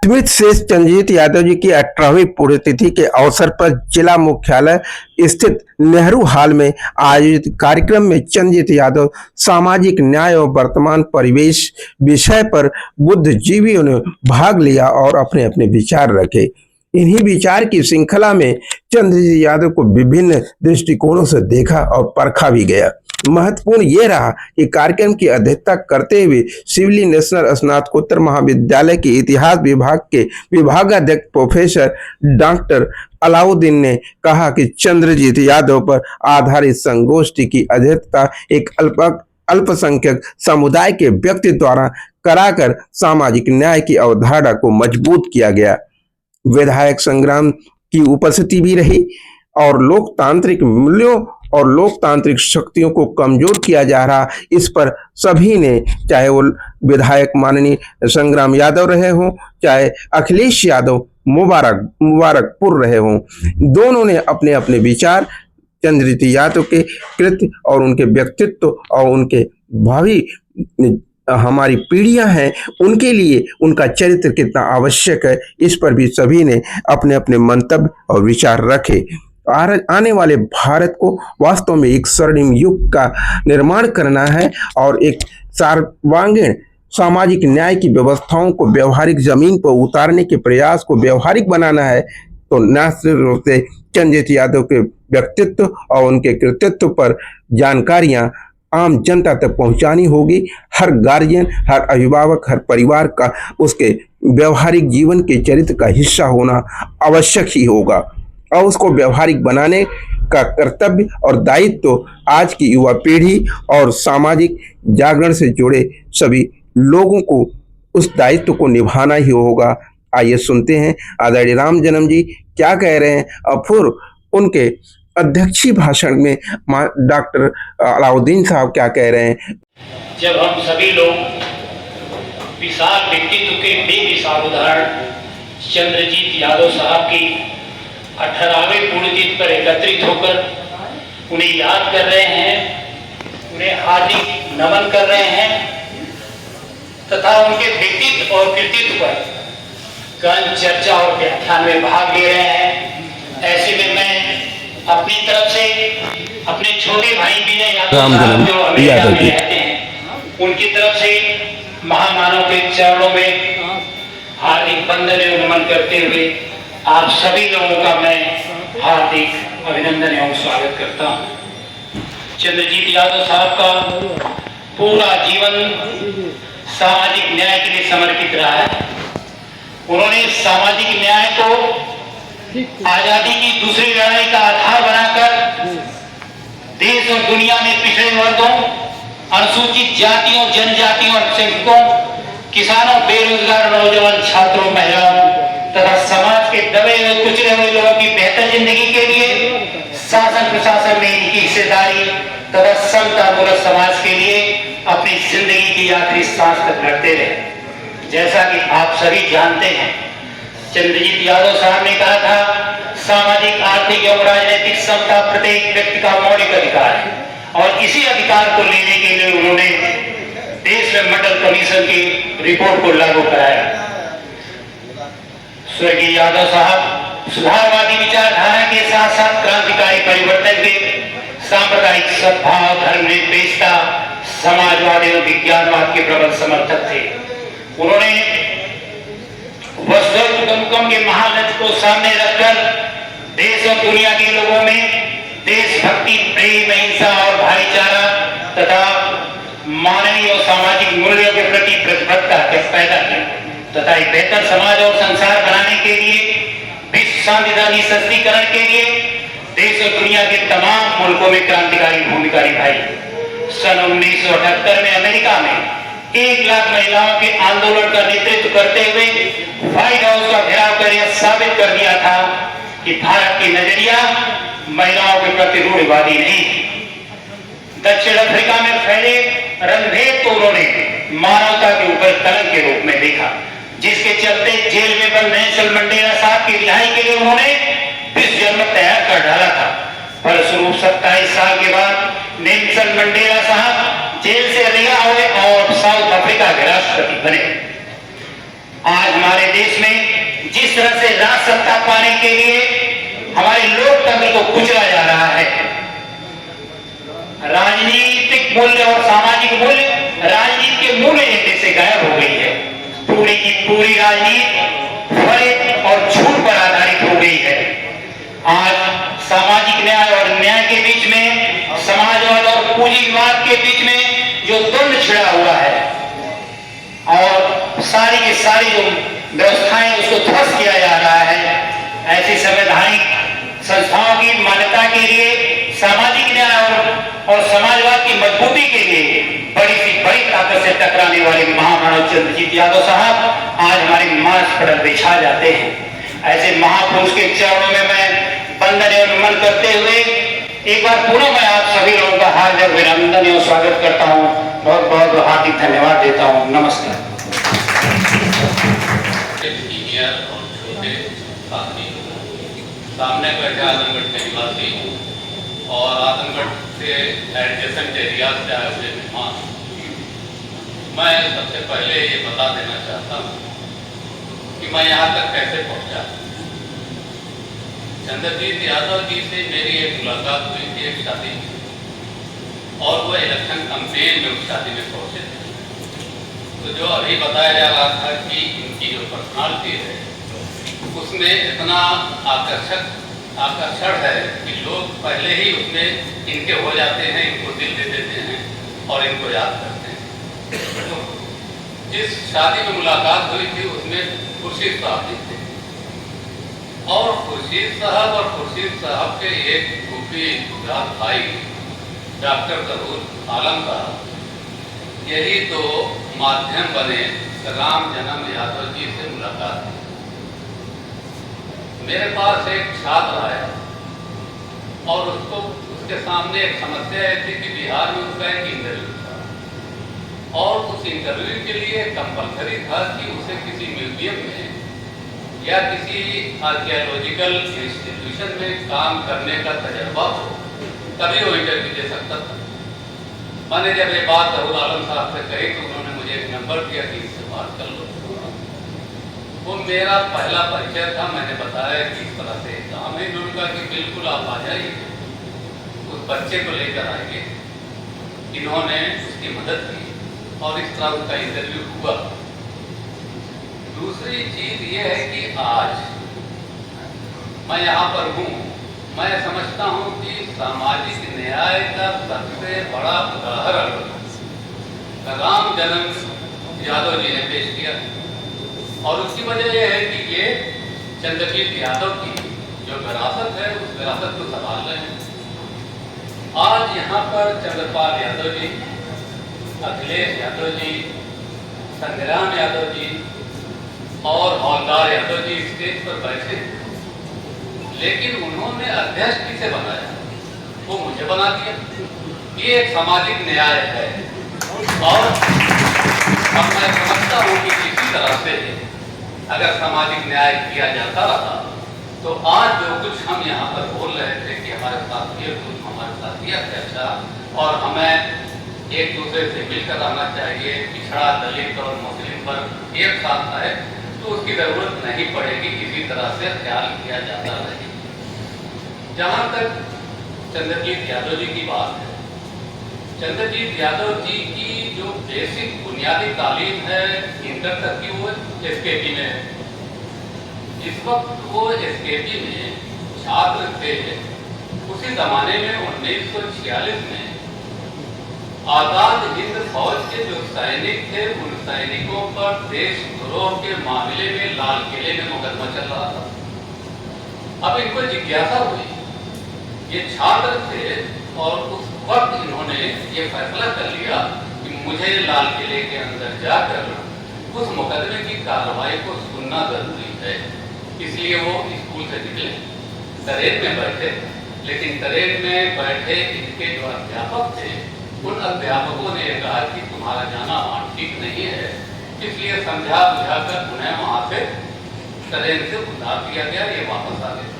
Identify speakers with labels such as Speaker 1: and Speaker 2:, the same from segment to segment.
Speaker 1: Smith शेष चंद्रजीत यादव जी की 18वीं पुण्यतिथि के अवसर पर जिला मुख्यालय स्थित नेहरू हॉल में आयोजित कार्यक्रम में चंद्रजीत यादव सामाजिक न्याय और वर्तमान परिवेश विषय पर बुद्धिजीवियों ने भाग लिया और अपने अपने विचार रखे। इन्हीं विचार की श्रृंखला में चंद्रजीत यादव को विभिन्न दृष्टिकोणों से देखा और परखा भी गया। महत्वपूर्ण ये रहा कि कार्यक्रम की अध्यक्षता करते हुए सिविल नेशनल स्नातकोत्तर महाविद्यालय के इतिहास विभाग के विभागाध्यक्ष प्रोफेसर डॉक्टर अलाउद्दीन ने कहा कि चंद्रजीत यादव पर आधारित संगोष्ठी की अध्यक्षता एक अल्पसंख्यक समुदाय के व्यक्ति द्वारा कराकर सामाजिक न्याय की अवधारणा को मजबूत किया गया। विधायक संग्राम की उपस्थिति भी रही और लोकतांत्रिक मूल्यों और लोकतांत्रिक शक्तियों को कमजोर किया जा रहा, इस पर सभी ने, चाहे वो विधायक माननीय संग्राम यादव रहे हों, चाहे अखिलेश यादव मुबारकपुर रहे हों, दोनों ने अपने अपने विचार चंद्रजीत यादव के कृत्य और उनके व्यक्तित्व और उनके भावी हमारी पीढ़ियां हैं उनके लिए उनका चरित्र कितना आवश्यक है, इस पर भी सभी ने अपने अपने मंतव्य और विचार रखे। आने वाले भारत को वास्तव में एक स्वर्णिम युग का निर्माण करना है और एक सर्वांगीण सामाजिक न्याय की व्यवस्थाओं को व्यवहारिक जमीन पर उतारने के प्रयास को व्यवहारिक बनाना है, तो निश्चित रूप से चंद्रजीत यादव के व्यक्तित्व और उनके कृतित्व पर जानकारियां आम जनता तक पहुंचानी होगी। हर गार्जियन, हर अभिभावक, हर परिवार का उसके व्यवहारिक जीवन के चरित्र का हिस्सा होना आवश्यक ही होगा और उसको व्यवहारिक बनाने का कर्तव्य और दायित्व तो आज की युवा पीढ़ी और सामाजिक जागरण से जुड़े सभी लोगों को उस दायित्व को निभाना ही होगा। आइए सुनते हैं आदरणीय राम जन्म जी क्या कह रहे हैं और फिर उनके अध्यक्षीय भाषण में डॉक्टर अलाउद्दीन साहब क्या कह रहे हैं।
Speaker 2: जब हम सभी लोग विशाल व्यक्तित्व के बेमिसाल उदाहरण चंद्रजीत यादव साहब की 18वें पुण्यतिथि पर एकत्रित होकर उन्हें याद कर रहे हैं, उन्हें हार्दिक नमन कर रहे हैं तथा उनके व्यक्तित्व और कृतित्व पर गहन चर्चा और व्याख्यान में भाग ले रहे हैं। ऐसे में मैं अपनी तरफ से अपने छोटे भाई विजय यादव साहब जो अमेरिका में रहते हैं उनकी तरफ से महामानव के चरणों में हार्दिक वंदन एवं नमन करते हुए आप सभी लोगों का मैं हार्दिक अभिनंदन एवं स्वागत करता हूं। चंद्रजीत यादव साहब का पूरा जीवन सामाजिक न्याय के लिए समर्पित रहा है। उन्होंने सामाजिक न्याय को आजादी की दूसरी लड़ाई का आधार बनाकर देश और दुनिया में पिछड़े वर्गों, अनुसूचित जातियों, जनजातियों, अल्पसंख्यकों, किसानों, बेरोजगार नौजवान छात्रों, महिलाओं तथा समाज के दबे हुए कुचले हुए लोगों की बेहतर जिंदगी के लिए शासन प्रशासन में इनकी हिस्सेदारी तथा समतामूलक समाज के लिए अपनी जिंदगी की आखिरी सांस तक लड़ते रहे। जैसा कि आप सभी जानते हैं, चंद्रजीत यादव साहब ने कहा था, सामाजिक, आर्थिक एवं राजनीतिक समता प्रत्येक व्यक्ति का मौलिक अधिकार है और इसी अधिकार को लेने के लिए उन्होंने देश में मंडल कमीशन की रिपोर्ट को लागू कराया। स्वर्गीय यादव साहब सुधारवादी विचारधारा के साथ साथ क्रांतिकारी परिवर्तन के, सांप्रदायिक सद्भाव, धर्मनिरपेक्षता, समाजवाद एवं विज्ञानवाद के प्रबल समर्थक थे। उन्होंने वसुधैव के महालक्ष्य को सामने रखकर देश और दुनिया के लोगों में देशभक्ति, प्रेम, अहिंसा और भाईचारा तथा मानवीय और सामाजिक मूल्यों के प्रति प्रतिबद्धता पैदा की तथा एक बेहतर समाज और संसार बनाने के लिए, विश्व शांति सशक्तिकरण के लिए देश और दुनिया के तमाम मुल्कों में क्रांतिकारी भूमिका निभाई। सन 1978 में अमेरिका में 1 लाख महिलाओं के आंदोलन का नेतृत्व करते हुए व्हाइट हाउस का घेराव कर यह साबित कर दिया था कि भारत की नजरिया महिलाओं के प्रति रूढ़िवादी नहीं। दक्षिण अफ्रीका में फैले रंगभेद को उन्होंने मानवता के ऊपर कलंक के रूप में देखा, जिसके चलते जेल में बंद नेल्सन मंडेला साहब की रिहाई के लिए उन्होंने विश्व जनमत तैयार कर डाला था। फलस्वरूप 27 साल के बाद नेल्सन मंडेला साहब जेल से रिहा हुए और साउथ अफ्रीका के राष्ट्रपति बने। आज हमारे देश में तरह से राज सत्ता पाने के लिए हमारे लोकतंत्र को कुचला जा रहा है। राजनीतिक मूल्य और सामाजिक मूल्य, राजनीति के मूल्य जैसे से गायब हो गई है। पूरी की पूरी राजनीति फर्ज और झूठ पर आधारित हो गई है। आज सामाजिक न्याय और न्याय के बीच में, समाजवाद और पूंजीवाद के बीच में जो द्वंद्व छिड़ा हुआ है और सारी की सारी जो व्यवस्थाएं उसको ध्वस्त किया जा रहा है, ऐसी संवैधानिक संस्थाओं की मान्यता के लिए, सामाजिक न्याय और समाजवाद की मजबूती के लिए बड़ी सी बड़ी ताकत से टकराने वाले महामानव चंद्रजीत यादव साहब आज हमारे मांस पटल पे छा जाते हैं। ऐसे महापुरुष के चरणों में मैं वंदन एवं नमन करते हुए एक बार पुनः मैं आप सभी लोगों का हार्दिक अभिनंदन एवं स्वागत करता हूँ। बहुत बहुत हार्दिक धन्यवाद देता हूँ। नमस्कार।
Speaker 3: सामने बैठे आजमगढ़ के निवासी और आजमगढ़ से एडजेसेंट एरिया से आए हुए मेहमान, मैं सबसे पहले ये बता देना चाहता हूँ कि मैं यहाँ तक कैसे पहुँचा। चंद्रजीत यादव जी से मेरी एक मुलाकात हुई थी एक शादी में, और वो इलेक्शन कैंपेन में उस शादी में पहुँचे थे। तो जो अभी बताया जा रहा था कि इनकी जो पर्सनालिटी है उसमें इतना आकर्षण है कि लोग पहले ही उसमें इनके हो जाते हैं, इनको दिल दे देते हैं और इनको याद करते हैं। तो जिस शादी में मुलाकात हुई थी उसमें खुर्शीद साहब जी थे, और खुर्शीद साहब के एक खूबी भाई डॉक्टर जहूर आलम साहब, यही तो माध्यम बने राम जन्म यादव जी से मुलाकात। मेरे पास एक छात्र आया और उसके सामने एक समस्या थी कि बिहार में उसका एक इंटरव्यू था, और उस इंटरव्यू के लिए कंपलसरी था कि उसे किसी म्यूजियम में या किसी आर्कियोलॉजिकल इंस्टीट्यूशन में काम करने का तजर्बा हो, तभी वो इंटरव्यू दे सकता था। मैंने जब ये बात जहूर आलम साहब से कही तो उन्होंने मुझे एक नंबर दिया कि इससे बात कर लो। वो मेरा पहला परिचय था। मैंने बताया कि इस तरह से काम है। उन्होंने कहा कि बिल्कुल आप आ जाइए, उस बच्चे को लेकर आएंगे। इन्होंने उसकी मदद की और इस तरह उसका इंटरव्यू हुआ। दूसरी चीज ये है कि आज मैं यहाँ पर हूँ, मैं समझता हूँ कि सामाजिक न्याय का सबसे बड़ा उदाहरण राम जन्म यादव जी ने पेश किया, और उसकी वजह यह है कि ये चंद्रजीत यादव की जो विरासत है उस विरासत को संभाल रहे हैं। आज यहाँ पर चंद्रपाल यादव जी, अखिलेश यादव जी, संग्राम यादव जी और हौलदार यादव जी स्टेज पर बैठे, लेकिन उन्होंने अध्यक्ष किसे बनाया? वो मुझे बना दिया। ये एक सामाजिक न्याय है, और अब मैं समझता हूँ कि इसी तरह से अगर सामाजिक न्याय किया जाता रहा तो आज जो कुछ हम यहाँ पर बोल रहे थे कि हमारे साथ ये कुछ, हमारे साथ ये अत्याचार, और हमें एक दूसरे से मिलकर रहना चाहिए, पिछड़ा दलित और मुस्लिम पर एक साथ है, तो उसकी जरूरत नहीं पड़ेगी। इसी तरह से ख्याल किया जाता रहे। जहाँ तक चंद्रजीत यादव जी की बात है, चंद्रजीत यादव जी की जो बेसिक बुनियादी तालीम है इंटर तक की, वो एसकेपी में है। इस वक्त वो एसकेपी में छात्र थे। उसी जमाने में 1946 में आजाद हिंद फौज के जो सैनिक थे, उन सैनिकों पर देशद्रोह के मामले में लाल किले में मुकदमा चल रहा था। अब इनको जिज्ञासा हुई, ये छात्र थे और उस वक्त इन्होंने ये फैसला कर लिया कि मुझे लाल किले के अंदर जाकर उस मुकदमे की कार्रवाई को सुनना जरूरी है। इसलिए वो स्कूल से निकले, ट्रेन में बैठे, लेकिन ट्रेन में बैठे इनके जो अध्यापक थे, उन अध्यापकों ने कहा कि तुम्हारा जाना वहाँ ठीक नहीं है, इसलिए समझा बुझाकर उन्हें वहाँ से ट्रेन से उतार दिया गया। ये वापस आ गए।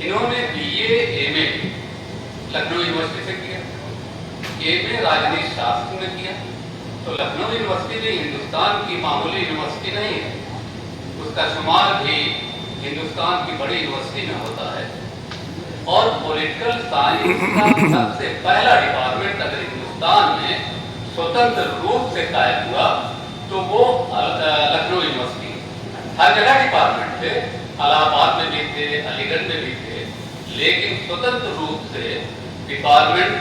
Speaker 3: इन्होंने BA MA लखनऊ यूनिवर्सिटी से किया, MA राजनीति शास्त्र में किया। तो लखनऊ यूनिवर्सिटी भी हिंदुस्तान की मामूली यूनिवर्सिटी नहीं है। उसका शुमार भी हिंदुस्तान की बड़ी यूनिवर्सिटी में होता है। और पॉलिटिकल साइंस का सबसे पहला डिपार्टमेंट अगर हिंदुस्तान में स्वतंत्र रूप से कायम हुआ तो वो लखनऊ यूनिवर्सिटी। हर जगह डिपार्टमेंट थे, इलाहाबाद में भी थे, अलीगढ़ में भी थे, लेकिन स्वतंत्र रूप से डिपार्टमेंट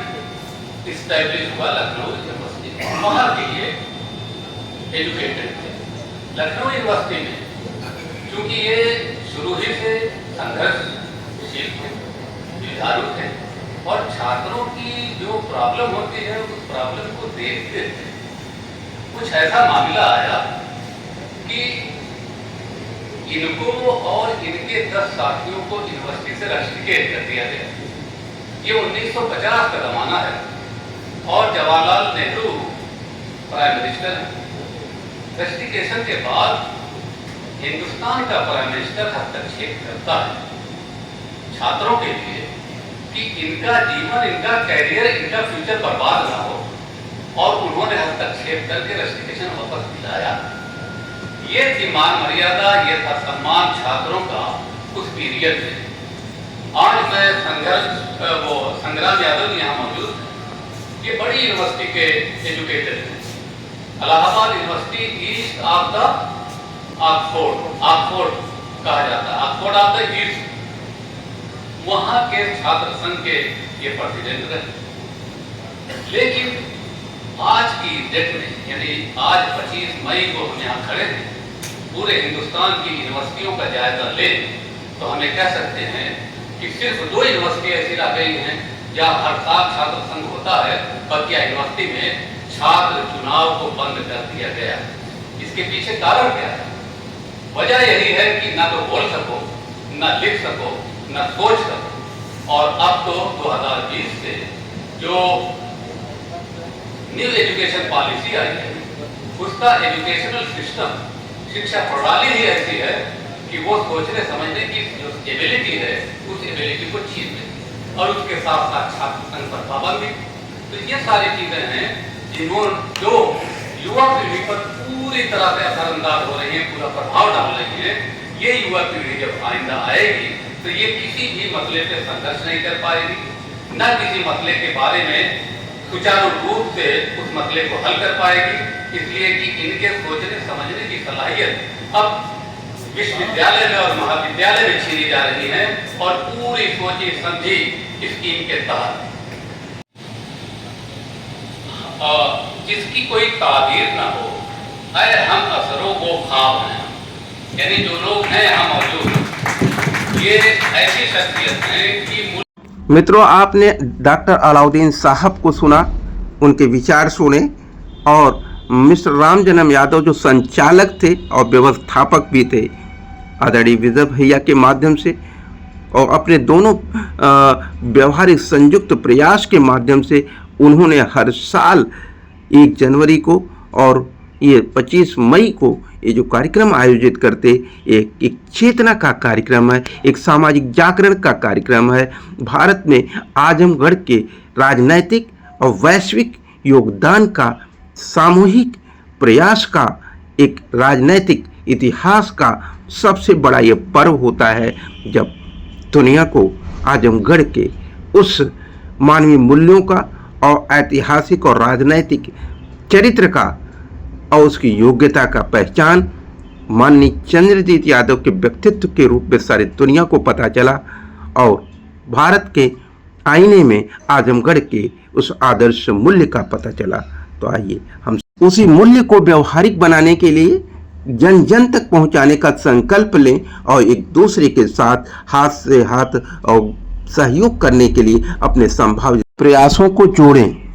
Speaker 3: इस्टेब्लिश हुआ लखनऊ यूनिवर्सिटी। वहाँ के लिए एजुकेटेड थे। लखनऊ यूनिवर्सिटी में क्योंकि ये शुरू ही से संघर्षशील थे, जुझारू थे, और छात्रों की जो प्रॉब्लम होती है उस प्रॉब्लम को देखते थे। कुछ ऐसा मामला आया कि इनको और इनके 10 साथियों को यूनिवर्सिटी से रस्टिकेट कर दिया गया। ये 1950 का जमाना है और जवाहरलाल नेहरू प्राइम मिनिस्टर हैं। रस्टिकेशन के बाद हिंदुस्तान का प्राइम मिनिस्टर हस्तक्षेप करता है छात्रों के लिए कि इनका जीवन, इनका कैरियर, इनका फ्यूचर बर्बाद ना हो, और उन्होंने हस्तक्षेप करके रस्टिकेशन वापस दिलाया। ये थी मान मर्यादा, ये था सम्मान छात्रों का उस पीरियड में। आज मैं संग्राम यादव यहाँ मौजूद। ये बड़ी यूनिवर्सिटी के एजुकेटेड हैं। Allahabad university east of the Oxford कहा जाता है, ऑक्सफोर्ड ऑफ द ईस्ट। वहां के छात्र संघ के ये प्रेसिडेंट रहे। लेकिन आज की डेट में, यानी आज 25 मई को हम यहाँ खड़े हैं, पूरे हिंदुस्तान की यूनिवर्सिटियों का जायजा ले तो हमें कह सकते हैं कि सिर्फ 2 यूनिवर्सिटी ऐसी रह गई हैं जहाँ हर साल छात्र संघ होता है, बल्कि यूनिवर्सिटी में छात्र चुनाव को बंद कर दिया गया। इसके पीछे कारण क्या है? वजह यही है कि ना तो बोल सको, ना लिख सको, ना सोच सको। और अब तो 2020 से जो न्यू एजुकेशन पॉलिसी आई है, उसका एजुकेशनल सिस्टम, शिक्षा प्रणाली ही ऐसी है कि वो सोचने समझने की जो एबिलिटी है उस एबिलिटी को छीन लेती, और उसके साथ साथ छात्र संघ पर पाबंदी। तो ये सारी चीजें हैं जो युवा पीढ़ी पर पूरी तरह से असरअंदाज हो रही है, पूरा प्रभाव डाल रही है। ये युवा पीढ़ी जब आइंदा आएगी तो ये किसी भी मसले पे संघर्ष नहीं कर पाएगी, न किसी मसले के बारे में सुचारू रूप से उस मसले को हल कर पाएगी। इसलिए कि इनके सोचने समझने की सलाहियत अब विश्वविद्यालय में और महाविद्यालय में छीनी जा रही है, और पूरी सोची समझी स्कीम के तहत जिसकी कोई ताबीर न हो, अरे हम असरों को ख्वाब हैं। यानी जो लोग हैं यहाँ मौजूद, ये ऐसी शख्सियत हैं कि
Speaker 1: मित्रों, आपने डॉक्टर अलाउद्दीन साहब को सुना, उनके विचार सुने, और मिस्टर राम जन्म यादव जो संचालक थे और व्यवस्थापक भी थे, आदरणीय विजय भैया के माध्यम से और अपने दोनों व्यवहारिक संयुक्त प्रयास के माध्यम से उन्होंने हर साल 1 जनवरी को और ये 25 मई को ये जो कार्यक्रम आयोजित करते, एक चेतना का कार्यक्रम है, एक सामाजिक जागरण का कार्यक्रम है। भारत में आजमगढ़ के राजनैतिक और वैश्विक योगदान का, सामूहिक प्रयास का, एक राजनैतिक इतिहास का सबसे बड़ा ये पर्व होता है, जब दुनिया को आजमगढ़ के उस मानवीय मूल्यों का और ऐतिहासिक और राजनैतिक चरित्र का और उसकी योग्यता का पहचान माननीय चंद्रजीत यादव के व्यक्तित्व के रूप में सारी दुनिया को पता चला, और भारत के आईने में आजमगढ़ के उस आदर्श मूल्य का पता चला। तो आइए हम उसी मूल्य को व्यवहारिक बनाने के लिए जन जन तक पहुंचाने का संकल्प लें और एक दूसरे के साथ हाथ से हाथ और सहयोग करने के लिए अपने संभावित प्रयासों को जोड़ें।